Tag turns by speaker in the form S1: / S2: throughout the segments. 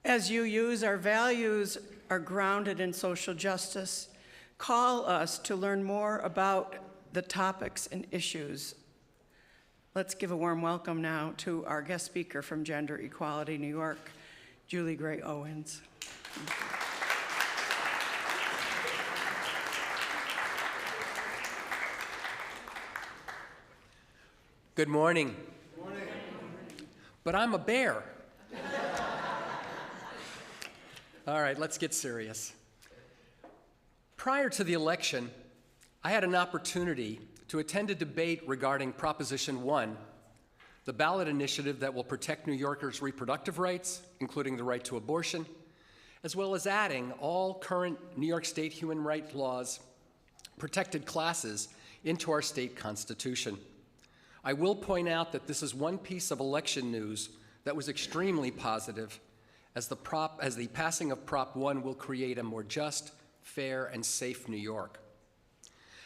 S1: As UUs, our values are grounded in social justice. Call us to learn more about the topics and issues. Let's give a warm welcome now to our guest speaker from Gender Equality New York, Juli Grey-Owens.
S2: Good morning. Good morning. But I'm a bear. All right, let's get serious. Prior to the election, I had an opportunity to attend a debate regarding Proposition 1, the ballot initiative that will protect New Yorkers' reproductive rights, including the right to abortion, as well as adding all current New York State human rights laws, protected classes, into our state constitution. I will point out that this is one piece of election news that was extremely positive, as the passing of Prop 1 will create a more just, fair, and safe New York.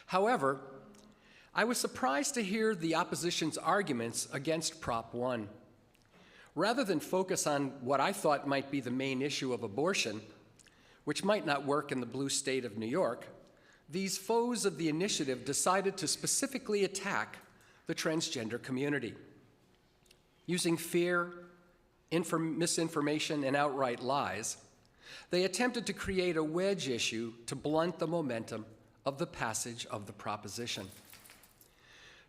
S2: However, I was surprised to hear the opposition's arguments against Prop 1. Rather than focus on what I thought might be the main issue of abortion, which might not work in the blue state of New York, these foes of the initiative decided to specifically attack the transgender community. Using fear, misinformation, and outright lies, they attempted to create a wedge issue to blunt the momentum of the passage of the proposition.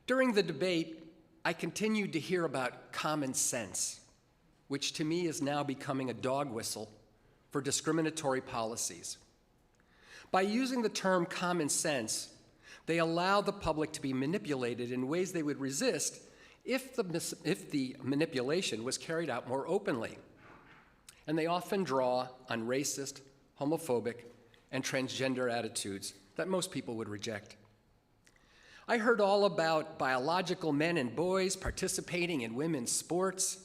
S2: During the debate, I continued to hear about common sense, which to me is now becoming a dog whistle for discriminatory policies. By using the term common sense, they allow the public to be manipulated in ways they would resist if the manipulation was carried out more openly. And they often draw on racist, homophobic, and transgender attitudes that most people would reject. I heard all about biological men and boys participating in women's sports.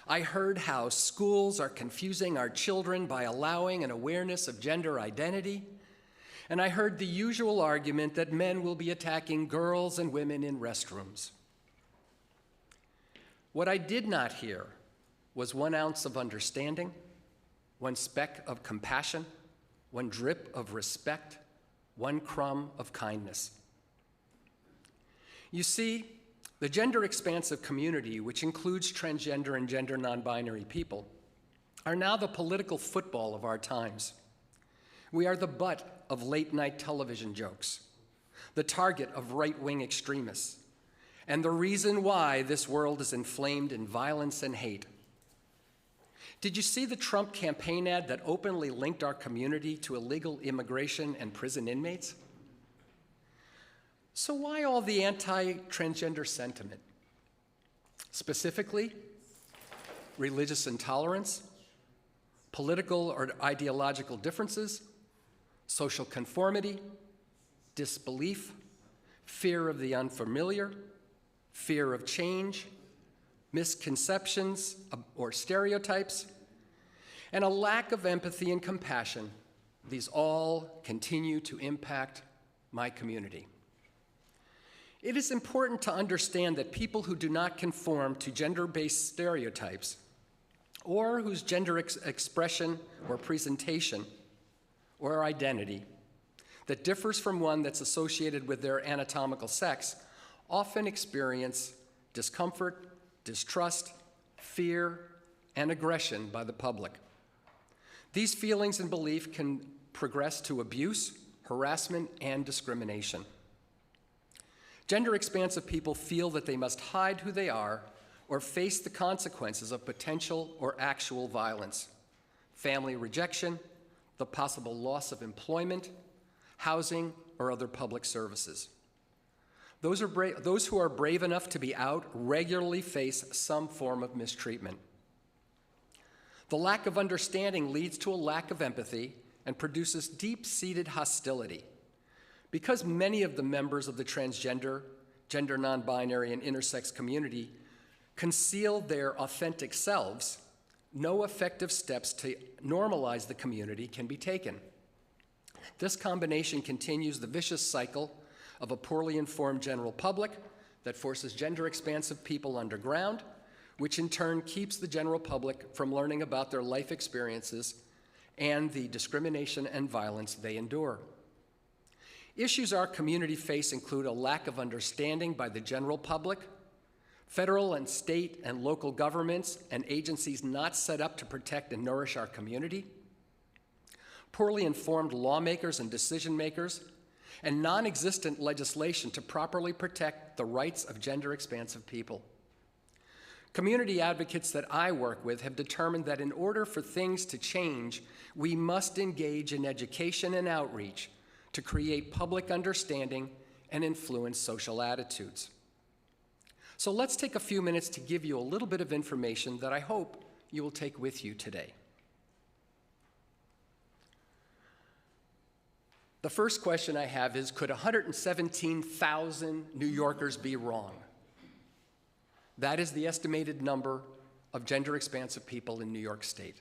S2: I heard how schools are confusing our children by allowing an awareness of gender identity. And I heard the usual argument that men will be attacking girls and women in restrooms. What I did not hear was 1 ounce of understanding, 1 speck of compassion, 1 drip of respect, 1 crumb of kindness. You see, the gender-expansive community, which includes transgender and gender non-binary people, are now the political football of our times. We are the butt of late-night television jokes, the target of right-wing extremists, and the reason why this world is inflamed in violence and hate. Did you see the Trump campaign ad that openly linked our community to illegal immigration and prison inmates? So why all the anti-transgender sentiment? Specifically, religious intolerance, political or ideological differences, social conformity, disbelief, fear of the unfamiliar, fear of change, misconceptions or stereotypes, and a lack of empathy and compassion. These all continue to impact my community. It is important to understand that people who do not conform to gender-based stereotypes or whose gender expression or presentation or identity that differs from one that's associated with their anatomical sex often experience discomfort, distrust, fear, and aggression by the public. These feelings and beliefs can progress to abuse, harassment, and discrimination. Gender-expansive people feel that they must hide who they are or face the consequences of potential or actual violence, family rejection, the possible loss of employment, housing, or other public services. Those who are brave enough to be out regularly face some form of mistreatment. The lack of understanding leads to a lack of empathy and produces deep-seated hostility. Because many of the members of the transgender, gender non-binary, and intersex community conceal their authentic selves, no effective steps to normalize the community can be taken. This combination continues the vicious cycle of a poorly informed general public that forces gender-expansive people underground, which in turn keeps the general public from learning about their life experiences and the discrimination and violence they endure. Issues our community face include a lack of understanding by the general public, federal and state and local governments and agencies not set up to protect and nourish our community, poorly informed lawmakers and decision makers, and non-existent legislation to properly protect the rights of gender-expansive people. Community advocates that I work with have determined that in order for things to change, we must engage in education and outreach to create public understanding and influence social attitudes. So let's take a few minutes to give you a little bit of information that I hope you will take with you today. The first question I have is, could 117,000 New Yorkers be wrong? That is the estimated number of gender-expansive people in New York State.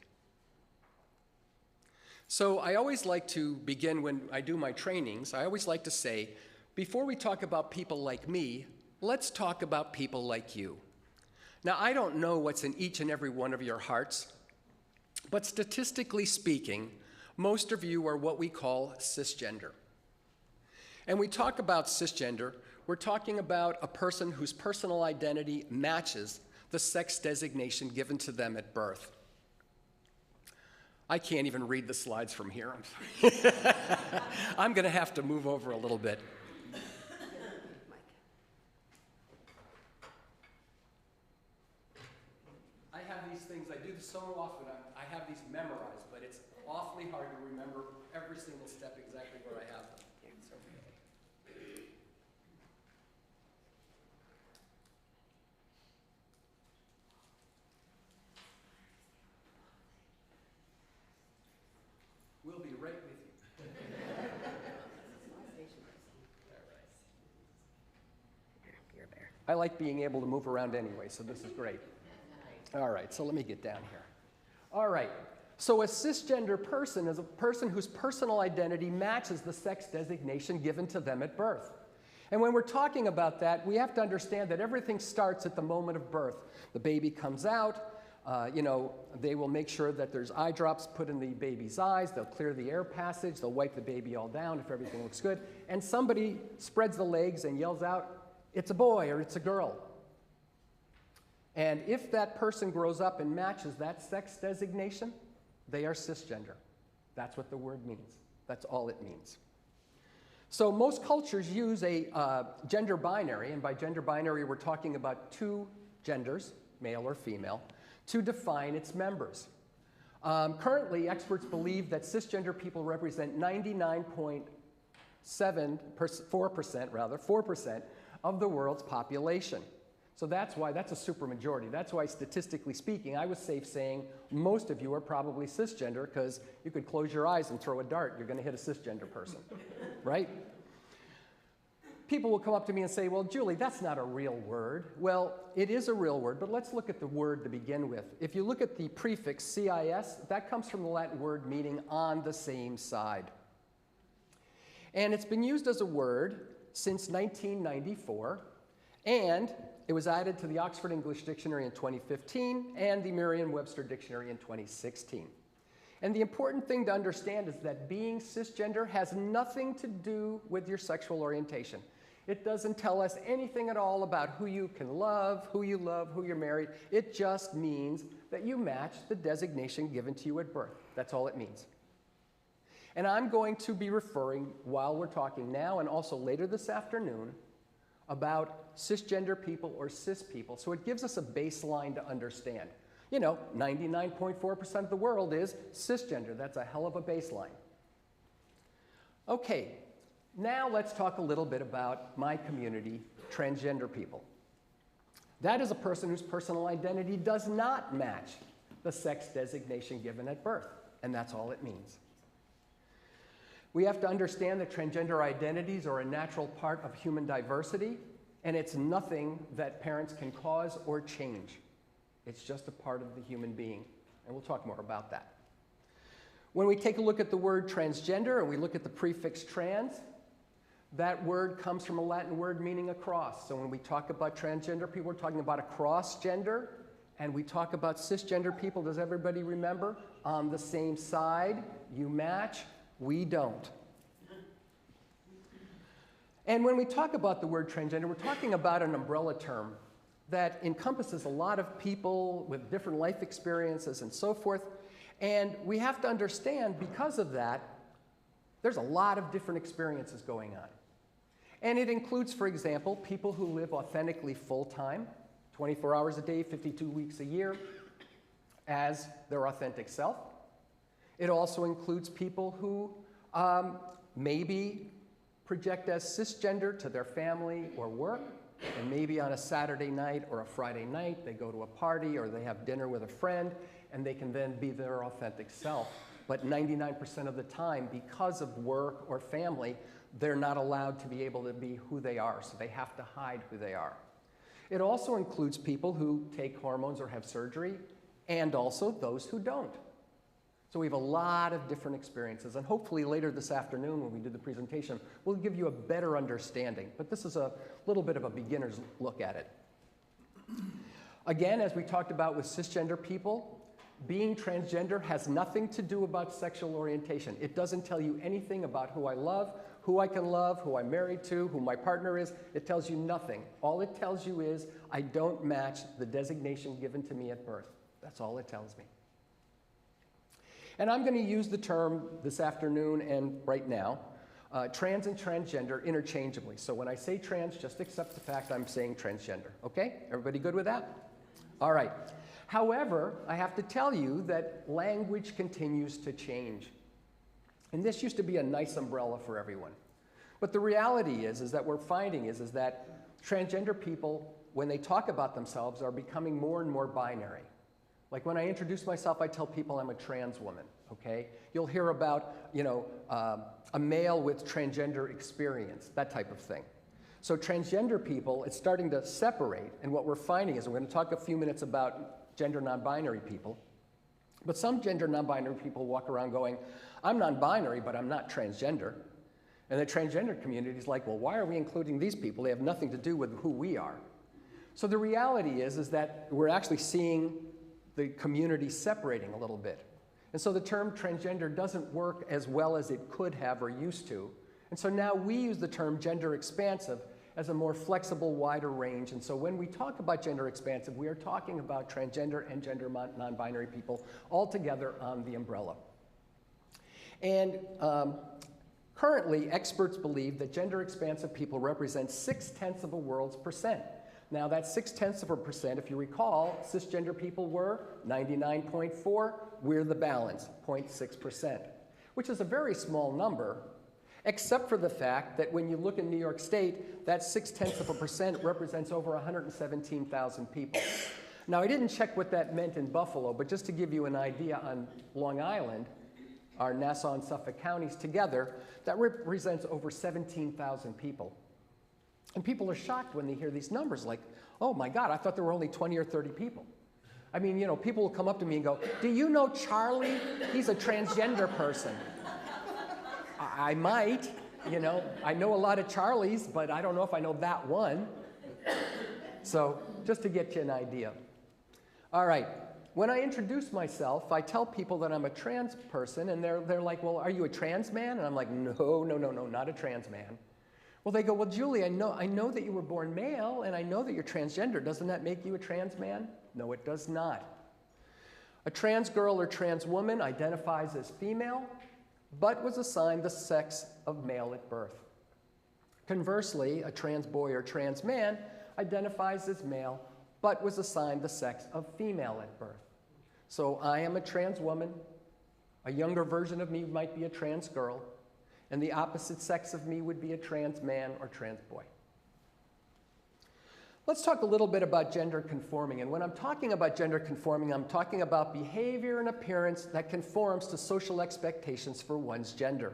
S2: So I always like to begin when I do my trainings, I always like to say, before we talk about people like me, let's talk about people like you. Now, I don't know what's in each and every one of your hearts, but statistically speaking, most of you are what we call cisgender. And we talk about cisgender, we're talking about a person whose personal identity matches the sex designation given to them at birth. I can't even read the slides from here, I'm sorry. I'm gonna have to move over a little bit. I have these things, I do this so often, I have these memorized, but it's awfully hard to remember every single step exactly where I have them. We'll be right with you. I like being able to move around anyway, so this is great. All right, so let me get down here. All right, so a cisgender person is a person whose personal identity matches the sex designation given to them at birth. And when we're talking about that, we have to understand that everything starts at the moment of birth. The baby comes out, they will make sure that there's eye drops put in the baby's eyes, they'll clear the air passage, they'll wipe the baby all down if everything looks good, and somebody spreads the legs and yells out, "It's a boy" or "It's a girl." And if that person grows up and matches that sex designation, they are cisgender. That's what the word means. That's all it means. So most cultures use a gender binary, and by gender binary we're talking about two genders, male or female, to define its members. Currently, experts believe that cisgender people represent 4% of the world's population. So that's a supermajority. That's why, statistically speaking, I was safe saying most of you are probably cisgender, because you could close your eyes and throw a dart, you're going to hit a cisgender person, right? People will come up to me and say, "Well, Julie, that's not a real word." Well, it is a real word, but let's look at the word to begin with. If you look at the prefix CIS, that comes from the Latin word meaning on the same side. And it's been used as a word since 1994, and it was added to the Oxford English Dictionary in 2015 and the Merriam-Webster Dictionary in 2016. And the important thing to understand is that being cisgender has nothing to do with your sexual orientation. It doesn't tell us anything at all about who you can love, who you're married. It just means that you match the designation given to you at birth. That's all it means. And I'm going to be referring, while we're talking now and also later this afternoon, about cisgender people or cis people. So it gives us a baseline to understand. 99.4% of the world is cisgender. That's a hell of a baseline. Okay, now let's talk a little bit about my community, transgender people. That is a person whose personal identity does not match the sex designation given at birth, and that's all it means. We have to understand that transgender identities are a natural part of human diversity, and it's nothing that parents can cause or change. It's just a part of the human being, and we'll talk more about that. When we take a look at the word transgender and we look at the prefix trans, that word comes from a Latin word meaning across. So when we talk about transgender people, we're talking about a cross gender and we talk about cisgender people. Does everybody remember? On the same side, you match, we don't. And when we talk about the word transgender, we're talking about an umbrella term that encompasses a lot of people with different life experiences and so forth. And we have to understand, because of that, there's a lot of different experiences going on. And it includes, for example, people who live authentically full-time, 24 hours a day, 52 weeks a year, as their authentic self. It also includes people who maybe project as cisgender to their family or work, and maybe on a Saturday night or a Friday night, they go to a party or they have dinner with a friend, and they can then be their authentic self. But 99% of the time, because of work or family, they're not allowed to be able to be who they are, so they have to hide who they are. It also includes people who take hormones or have surgery, and also those who don't. So we have a lot of different experiences, and hopefully later this afternoon when we do the presentation, we'll give you a better understanding. But this is a little bit of a beginner's look at it. Again, as we talked about with cisgender people, being transgender has nothing to do about sexual orientation. It doesn't tell you anything about who I love, who I can love, who I'm married to, who my partner is. It tells you nothing. All it tells you is I don't match the designation given to me at birth. That's all it tells me. And I'm going to use the term this afternoon and right now, trans and transgender interchangeably. So when I say trans, just accept the fact I'm saying transgender. Okay? Everybody good with that? All right. However, I have to tell you that language continues to change. And this used to be a nice umbrella for everyone. But the reality is that we're finding is that transgender people, when they talk about themselves, are becoming more and more binary. Like when I introduce myself, I tell people I'm a trans woman, okay? You'll hear about, a male with transgender experience, that type of thing. So transgender people, it's starting to separate, and what we're finding is, we're going to talk a few minutes about gender non-binary people, but some gender non-binary people walk around going, I'm non-binary, but I'm not transgender. And the transgender community is like, well, why are we including these people? They have nothing to do with who we are. So the reality is that we're actually seeing the community separating a little bit. And so the term transgender doesn't work as well as it could have or used to. And so now we use the term gender expansive as a more flexible, wider range. And so when we talk about gender expansive, we are talking about transgender and gender non-binary people all together on the umbrella. And currently, experts believe that gender expansive people represent 0.6 of a world's percent. Now, that's 0.6%. If you recall, cisgender people were 99.4. We're the balance, 0.6%, which is a very small number, except for the fact that when you look in New York State, that 0.6% represents over 117,000 people. Now, I didn't check what that meant in Buffalo, but just to give you an idea, on Long Island, our Nassau and Suffolk counties together, that represents over 17,000 people. And people are shocked when they hear these numbers, like, oh my God, I thought there were only 20 or 30 people. I mean, people will come up to me and go, do you know Charlie? He's a transgender person. I might, I know a lot of Charlies, but I don't know if I know that one. So just to get you an idea. All right, when I introduce myself, I tell people that I'm a trans person, and they're like, well, are you a trans man? And I'm like, no, not a trans man. Well, they go, well, Julie, I know that you were born male, and I know that you're transgender. Doesn't that make you a trans man? No, it does not. A trans girl or trans woman identifies as female, but was assigned the sex of male at birth. Conversely, a trans boy or trans man identifies as male, but was assigned the sex of female at birth. So I am a trans woman. A younger version of me might be a trans girl. And the opposite sex of me would be a trans man or trans boy. Let's talk a little bit about gender conforming. And when I'm talking about gender conforming, I'm talking about behavior and appearance that conforms to social expectations for one's gender.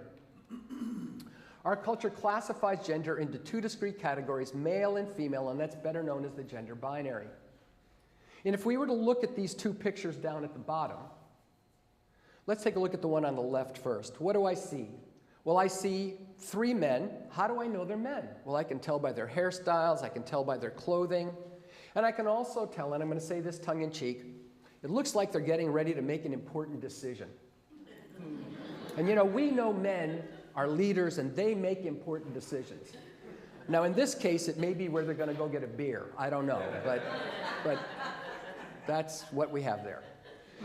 S2: Our culture classifies gender into two discrete categories, male and female, and that's better known as the gender binary. And if we were to look at these two pictures down at the bottom, let's take a look at the one on the left first. What do I see? Well, I see 3 men. How do I know they're men? Well, I can tell by their hairstyles. I can tell by their clothing. And I can also tell, and I'm going to say this tongue-in-cheek, it looks like they're getting ready to make an important decision. And you know, we know men are leaders and they make important decisions. Now in this case, it may be where they're going to go get a beer. I don't know, but that's what we have there.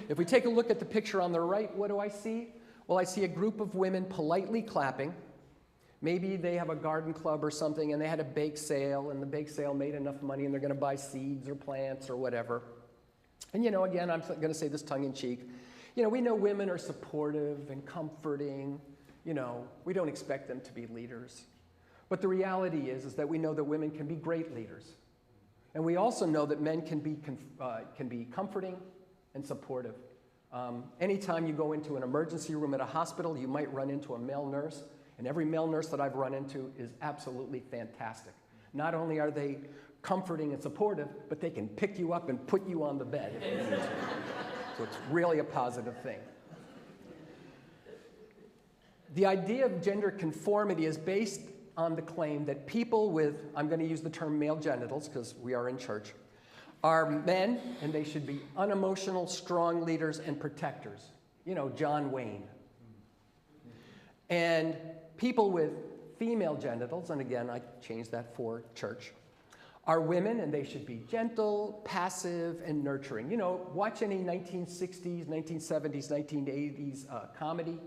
S2: If we take a look at the picture on the right, what do I see? Well, I see a group of women politely clapping. Maybe they have a garden club or something and they had a bake sale and the bake sale made enough money and they're going to buy seeds or plants or whatever. And you know, again, I'm going to say this tongue-in-cheek. You know, we know women are supportive and comforting. You know, we don't expect them to be leaders. But the reality is that we know that women can be great leaders. And we also know that men can be comforting and supportive. Anytime you go into an emergency room at a hospital, you might run into a male nurse. And every male nurse that I've run into is absolutely fantastic. Not only are they comforting and supportive, but they can pick you up and put you on the bed if you need to. So it's really a positive thing. The idea of gender conformity is based on the claim that people with, I'm going to use the term male genitals because we are in church, are men and they should be unemotional, strong leaders and protectors. You know, John Wayne. And people with female genitals, and again, I changed that for church, are women and they should be gentle, passive, and nurturing. You know, watch any 1960s, 1970s, 1980s comedy.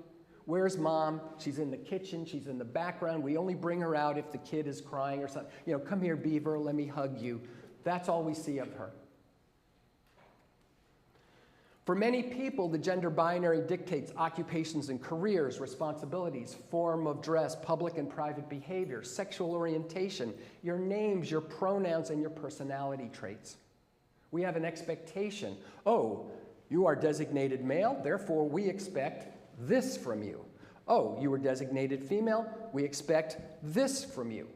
S2: Where's mom? She's in the kitchen, she's in the background. We only bring her out if the kid is crying or something. You know, come here, Beaver, let me hug you. That's all we see of her. For many people, the gender binary dictates occupations and careers, responsibilities, form of dress, public and private behavior, sexual orientation, your names, your pronouns, and your personality traits. We have an expectation. Oh, you are designated male, therefore we expect this from you. Oh, you were designated female, we expect this from you.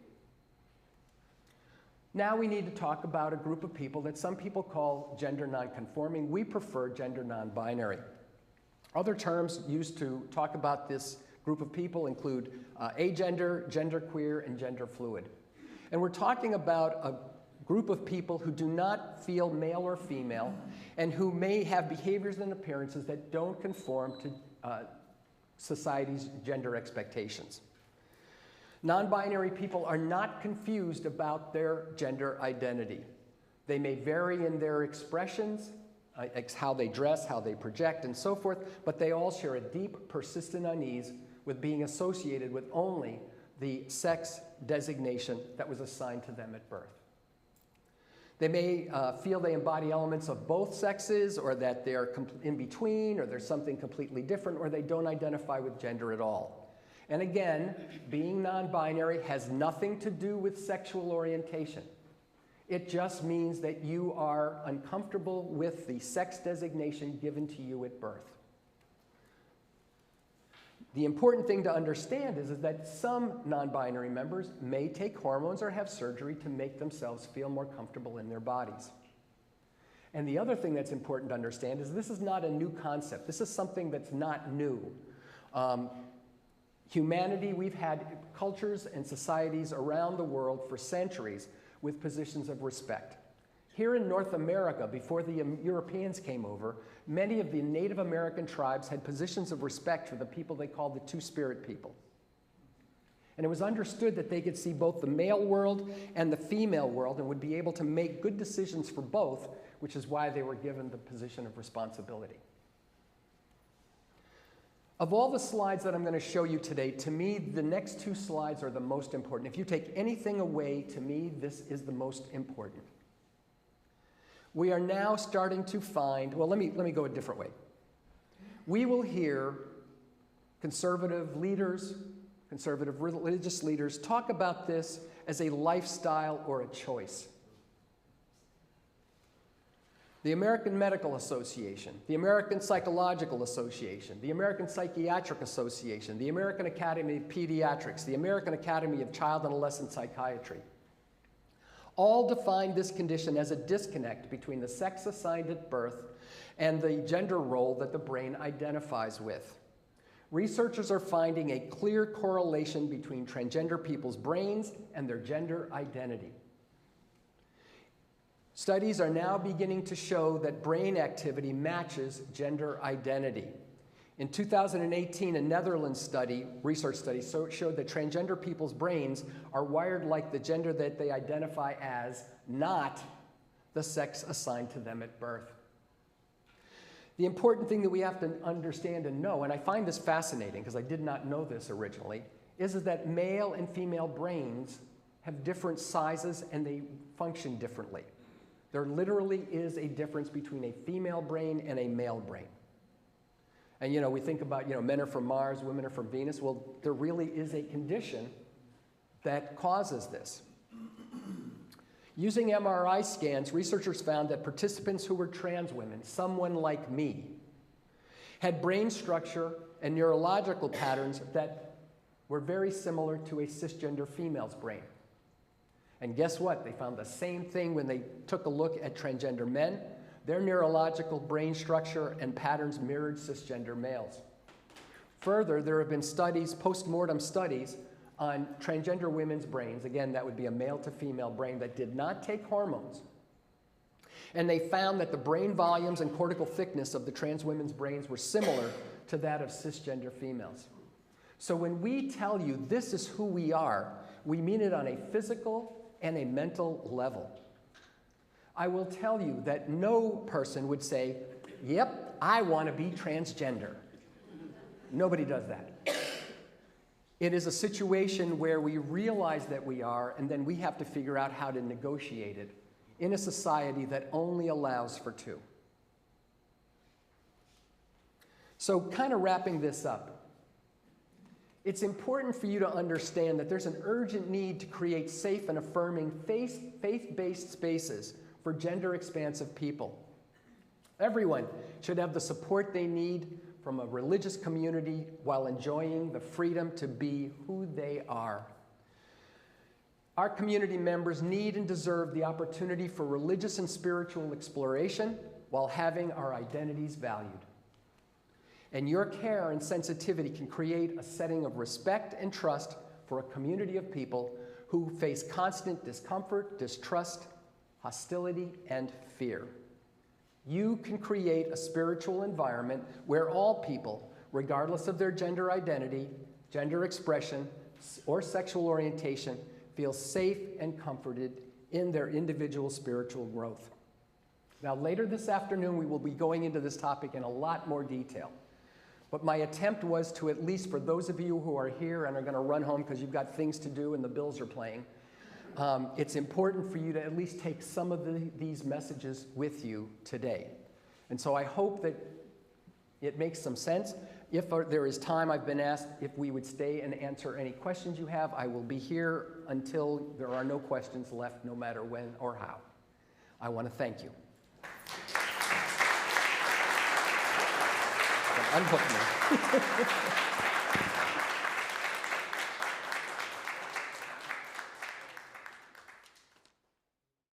S2: Now we need to talk about a group of people that some people call gender nonconforming. We prefer gender non-binary. Other terms used to talk about this group of people include agender, genderqueer, and gender fluid. And we're talking about a group of people who do not feel male or female and who may have behaviors and appearances that don't conform to society's gender expectations. Non-binary people are not confused about their gender identity. They may vary in their expressions, how they dress, how they project, and so forth, but they all share a deep, persistent unease with being associated with only the sex designation that was assigned to them at birth. They may feel they embody elements of both sexes, or that they're in between, or there's something completely different, or they don't identify with gender at all. And again, being non-binary has nothing to do with sexual orientation. It just means that you are uncomfortable with the sex designation given to you at birth. The important thing to understand is that some non-binary members may take hormones or have surgery to make themselves feel more comfortable in their bodies. And the other thing that's important to understand is this is not a new concept. This is something that's not new. Humanity, we've had cultures and societies around the world for centuries with positions of respect. Here in North America, before the Europeans came over, many of the Native American tribes had positions of respect for the people they called the two-spirit people. And it was understood that they could see both the male world and the female world and would be able to make good decisions for both, which is why they were given the position of responsibility. Of all the slides that I'm going to show you today, to me, the next two slides are the most important. If you take anything away, to me, this is the most important. We are now starting to find, well, let me go a different way. We will hear conservative leaders, conservative religious leaders talk about this as a lifestyle or a choice. The American Medical Association, the American Psychological Association, the American Psychiatric Association, the American Academy of Pediatrics, the American Academy of Child and Adolescent Psychiatry, all define this condition as a disconnect between the sex assigned at birth and the gender role that the brain identifies with. Researchers are finding a clear correlation between transgender people's brains and their gender identity. Studies are now beginning to show that brain activity matches gender identity. In 2018, a Netherlands research study showed that transgender people's brains are wired like the gender that they identify as, not the sex assigned to them at birth. The important thing that we have to understand and know, and I find this fascinating because I did not know this originally, is that male and female brains have different sizes and they function differently. There literally is a difference between a female brain and a male brain. And we think about, men are from Mars, women are from Venus. Well, there really is a condition that causes this. Using MRI scans, researchers found that participants who were trans women, someone like me, had brain structure and neurological patterns that were very similar to a cisgender female's brain. And guess what? They found the same thing when they took a look at transgender men. Their neurological brain structure and patterns mirrored cisgender males. Further, there have been studies, post-mortem studies, on transgender women's brains. Again, that would be a male to female brain that did not take hormones. And they found that the brain volumes and cortical thickness of the trans women's brains were similar to that of cisgender females. So when we tell you this is who we are, we mean it on a physical and a mental level. I will tell you that no person would say, yep, I want to be transgender. Nobody does that. It is a situation where we realize that we are, and then we have to figure out how to negotiate it in a society that only allows for two. So kind of wrapping this up, it's important for you to understand that there's an urgent need to create safe and affirming faith-based spaces for gender-expansive people. Everyone should have the support they need from a religious community while enjoying the freedom to be who they are. Our community members need and deserve the opportunity for religious and spiritual exploration while having our identities valued. And your care and sensitivity can create a setting of respect and trust for a community of people who face constant discomfort, distrust, hostility, and fear. You can create a spiritual environment where all people, regardless of their gender identity, gender expression, or sexual orientation, feel safe and comforted in their individual spiritual growth. Now, later this afternoon, we will be going into this topic in a lot more detail. But my attempt was to, at least for those of you who are here and are going to run home because you've got things to do and the bills are playing, it's important for you to at least take some of these messages with you today. And so I hope that it makes some sense. If there is time, I've been asked if we would stay and answer any questions you have. I will be here until there are no questions left, no matter when or how. I want to thank you. Unhook me.